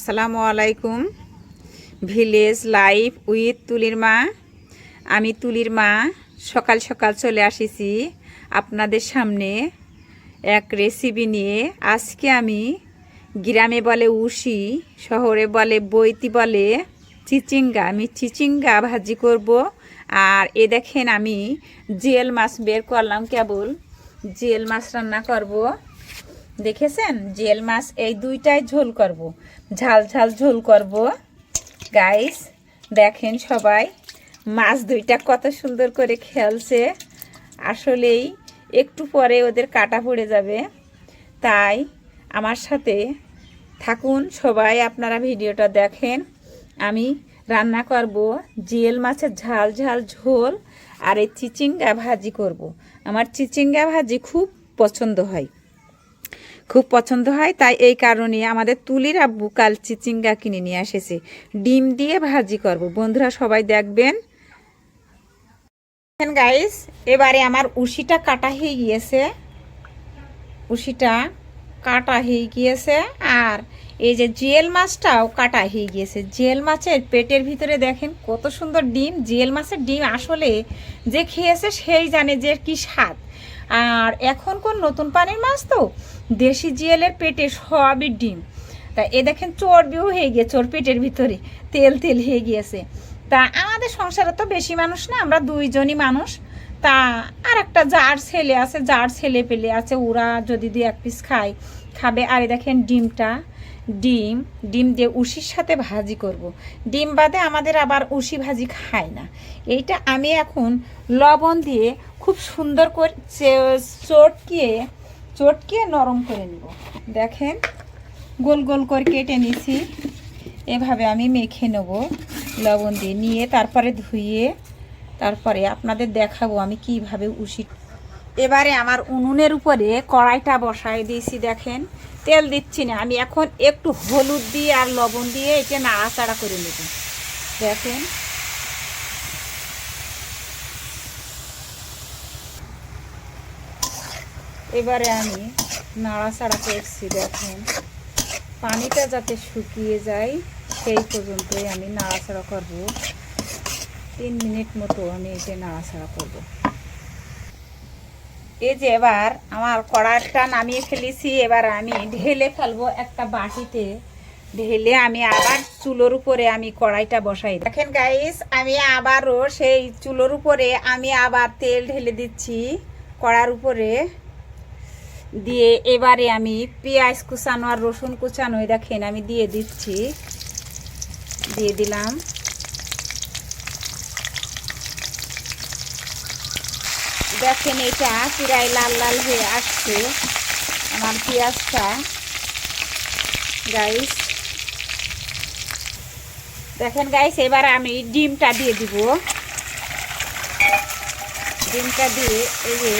আসসালামু আলাইকুম। Village life with তুলির মা। আমি তুলির মা সকাল সকাল চলে আসিছি আপনাদের সামনে এক রেসিপি নিয়ে। আজকে আমি গ্রামে বলে উশি, শহরে বলে বৈতি, বলে চিচিঙ্গা। আমি চিচিঙ্গা ভাজি করব। আর এ দেখেন আমি জিয়েল মাছ বের করলাম, কেবল জিয়েল মাছ রান্না করব। দেখেছেন, জিয়েল মাছ এই দুইটাই ঝোল করব, ঝাল ঝাল ঝোল করব। গাইস দেখেন সবাই, মাছ দুইটা কত সুন্দর করে খেলছে। আসলেই একটু পরে ওদের কাটা পড়ে যাবে, তাই আমার সাথে থাকুন সবাই, আপনারা ভিডিওটা দেখেন। আমি রান্না করব জিয়েল মাছের ঝাল ঝাল ঝোল আর এই চিচিঙ্গা ভাজি করব। আমার চিচিঙ্গা ভাজি খুব পছন্দ হয়, খুব পছন্দ হয়। তাই এই কারণে আমাদের তুলির আব্বু কাল চিচিঙ্গা কিনে নিয়ে এসেছে, ডিম দিয়ে ভাজি করব। বন্ধুরা সবাই দেখবেন। গাইস এবারে আমার উশিটা কাটা হয়ে গিয়েছে, উশিটা কাটা হয়ে গিয়েছে। আর এই যে জিয়েল মাছটাও কাটা হয়ে গিয়েছে। জিয়েল মাছের পেটের ভিতরে দেখেন কত সুন্দর ডিম। জিয়েল মাছের ডিম আসলে যে খেয়েছে সেই জানে যে কি স্বাদ। আর এখন কোন নতুন পানির মাছ তো, দেশি জিয়েলের পেটে সবই ডিম। তা এ দেখেন চর্বিও হয়ে গিয়েছে ওর পেটের ভিতরে, তেল তেল হয়ে গিয়েছে। তা আমাদের সংসারে তো বেশি মানুষ না, আমরা দুইজনই মানুষ। তা আর একটা যার ছেলে আছে, যার ছেলে পেলে আছে, ওরা যদি দুই এক পিস খায় খাবে। আর দেখেন ডিমটা, ডিম দিয়ে উশির সাথে ভাজি করব। ডিম বাদে আমাদের আবার উশি ভাজি খায় না। এইটা আমি এখন লবণ দিয়ে খুব সুন্দর করে চটকিয়ে নরম করে নিব। দেখেন গোল গোল করে কেটে নিছি, এভাবে আমি মেখে নেব লবণ দিয়ে। নিয়ে তারপরে ধুয়ে তারপরে আপনাদের দেখাবো আমি কিভাবে উশি। এবারে আমার উনুনের উপরে কড়াইটা বসাই দিয়েছি। দেখেন তেল দিচ্ছি না, আমি এখন একটু হলুদ দিয়ে আর লবণ দিয়ে এটা নাড়াচাড়া করে নেব। দেখেন এবারে আমি নাড়াচাড়া করছি। দেখেন পানিটা যাতে শুকিয়ে যায় সেই পর্যন্তই আমি নাড়াচাড়া করব। 3 মিনিট মতো আমি এটা নাড়াচাড়া করব। এই যে এবার আমার কড়াইটা নামিয়ে ফেলেছি, এবার আমি ঢেলে ফেলবো একটা বাটিতে। ঢেলে আমি আবার চুলোর উপরে আমি কড়াইটা বসাই। দেখেন গাইস আমি আবারও সেই চুলোর উপরে আমি আবার তেল ঢেলে দিচ্ছি কড়ার উপরে দিয়ে। এবারে আমি পেঁয়াজ কুচানো আর রসুন কুচানো দেখেন আমি দিয়ে দিচ্ছি, দিয়ে দিলাম। দেখেন এটা প্রায় লাল লাল হয়ে আসছে আমার পেঁয়াজটা। গাইস দেখেন গাইস এবার আমি ডিমটা দিয়ে দিব। ডিমটা দিয়ে এই যে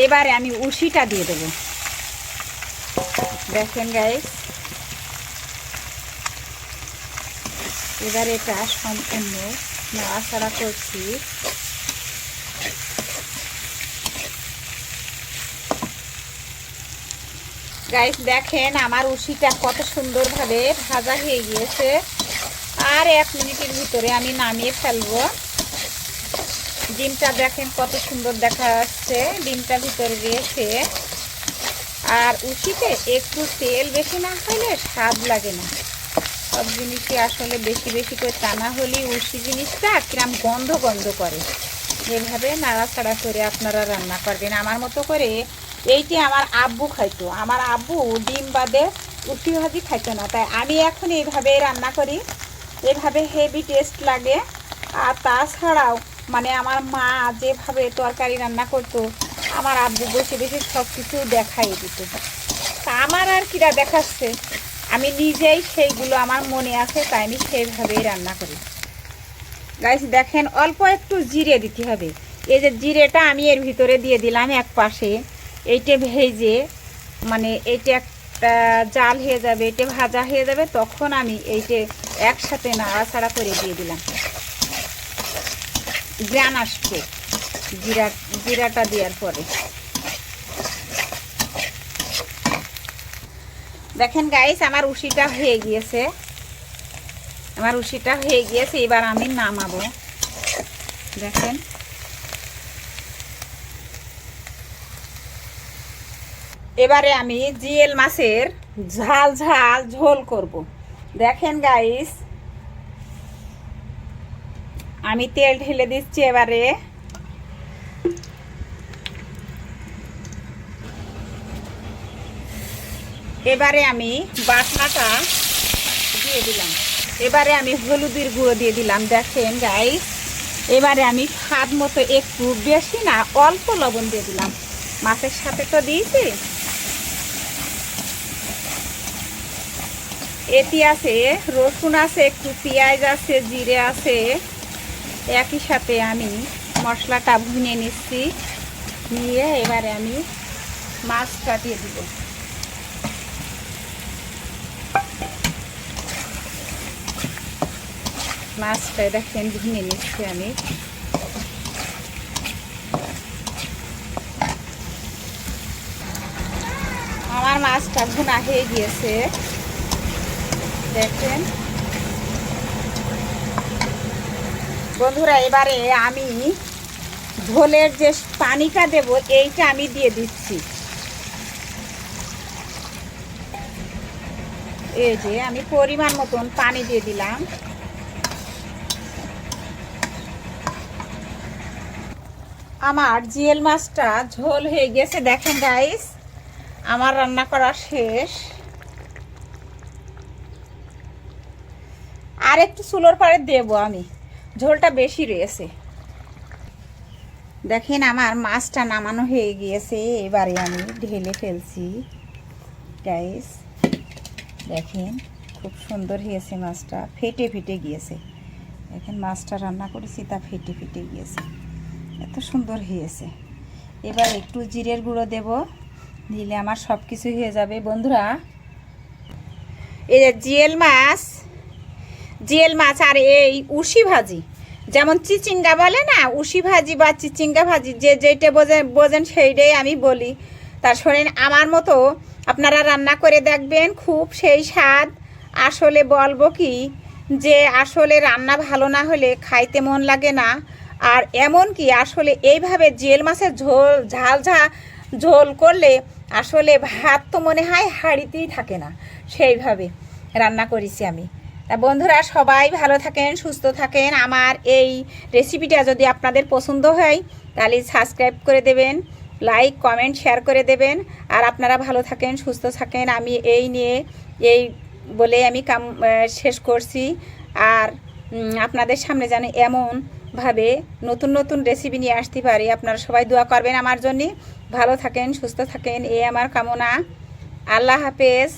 এবারে আমি উশিটা দিয়ে দেব। দেখেন গাইস এবার এটা সম্পূর্ণ নাড়াচাড়া করছি। গাইস দেখেন আমার উশিটা কত সুন্দরভাবে ভাজা হয়ে গিয়েছে। আর 1 মিনিটের ভিতরে আমি নামিয়ে ফেলবো। ডিমটা দেখেন কত সুন্দর দেখা যাচ্ছে, ডিমটা ভিতরে গিয়েছে। আর উশিতে একটু তেল বেশি না হলে স্বাদ লাগে না। সব জিনিসই আসলে বেশি বেশি করে টানা হলে উশি জিনিসটা কিরম গন্ধ গন্ধ করে। এভাবে নাড়াচাড়া করে আপনারা রান্না করবেন আমার মতো করে। এইটি আমার আব্বু খাইতো, আমার আব্বু ডিম বাদে উশি ভাজি খাইতো না, তাই আমি এখন এইভাবে রান্না করি। এভাবে হেভি টেস্ট লাগে। আর তাছাড়াও মানে আমার মা যেভাবে তরকারি রান্না করতো, আমার আব্বু বসে বসে সব কিছু দেখাই দিত। তা আমার আর কিরা দেখাচ্ছে, আমি নিজেই সেইগুলো আমার মনে আছে, তাই আমি সেইভাবেই রান্না করি। গাইস দেখেন অল্প একটু জিরে দিতে হবে। এই যে জিরেটা আমি এর ভিতরে দিয়ে দিলাম এক পাশে। এইটা ভেজে মানে এইটা একটা জাল হয়ে যাবে, এটা ভাজা হয়ে যাবে, তখন আমি এইটা একসাথে নাড়াচাড়া করে দিয়ে দিলাম। গ্রান আসছে জিরাটা দেওয়ার পরে। দেখেন গাইস, আমার উশিটা হয়ে গিয়েছে, এবার আমি নামাবো। দেখেন এবারে আমি জিএল মাছের ঝাল ঝাল ঝোল করব। দেখেন গাইস, আমি তেল ঢেলে দিচ্ছি। এবারে আমি বাটনাটা দিয়ে দিলাম। এবারে আমি হলুদের গুঁড়ো দিয়ে দিলাম। দেখেন গাইস, এবারে আমি স্বাদ মতো, একটু বেশি না অল্প লবণ দিয়ে দিলাম, মাছের সাথে তো দিয়েছি। এটি আছে রসুন আছে, একটু পেঁয়াজ আছে, জিরে আছে, একই সাথে আমি মশলাটা ভুনে নিচ্ছি। নিয়ে এবারে আমি মাছটা দিয়ে দিব। মাছটা দেখেন ভুনে নিচ্ছি আমি। আমার মাছটা ভুনা হয়ে গিয়েছে। দেখেন বন্ধুরা, এবারে আমি ঝোলের যে পানিটা দেব এইটা আমি দিয়ে দিচ্ছি। এই যে আমি পরিমাণ মতন পানি দিয়ে দিলাম। আমার জিএল মাছটা ঝোল হয়ে গেছে। দেখেন গাইস, আমার রান্না করা শেষ। আর একটু চুলোর পাড়ে দেব আমি, ঝোলটা বেশি রয়েছে। দেখেন আমার মাছটা নামানো হয়ে গিয়েছে। এবারে আমি ঢেলে ফেলছি গাইস। দেখেন খুব সুন্দর হয়েছে, মাছটা ফেটে ফেটে গিয়েছে। দেখেন মাছটা রান্না করেছি, তা ফেটে ফেটে গিয়েছে, এত সুন্দর হয়েছে। এবার একটু জিরের গুঁড়ো দেব, দিলে আমার সব কিছু হয়ে যাবে। বন্ধুরা, এই যে জিএল মাছ আর এই উশি ভাজি, যেমন চিচিঙ্গা বলে না, উশি ভাজি বা চিচিঙ্গা ভাজি, যে যেটা বোঝেন সেইটাই আমি বলি। তার শোনেন, আমার মতো আপনারা রান্না করে দেখবেন, খুব সেই স্বাদ। আসলে বলবো কি, যে আসলে রান্না ভালো না হলে খাইতে মন লাগে না। আর এমন কি, আসলে এইভাবে জিএল মাছের ঝোল করলে আসলে ভাত তো মনে হয় হাঁড়িতেই থাকে না, সেইভাবে রান্না করেছি আমি। তা বন্ধুরা, সবাই ভালো থাকেন, সুস্থ থাকেন। আমার এই রেসিপিটা যদি আপনাদের পছন্দ হয় তাহলে সাবস্ক্রাইব করে দেবেন, লাইক কমেন্ট শেয়ার করে দেবেন। আর আপনারা ভালো থাকেন, সুস্থ থাকেন। আমি এই বলে আমি শেষ করছি। আর আপনাদের সামনে যেন এমনভাবে নতুন নতুন রেসিপি নিয়ে আসতে পারি। আপনারা সবাই দোয়া করবেন আমার জন্য। ভালো থাকেন, সুস্থ থাকেন, এই আমার কামনা। আল্লাহ হাফেজ।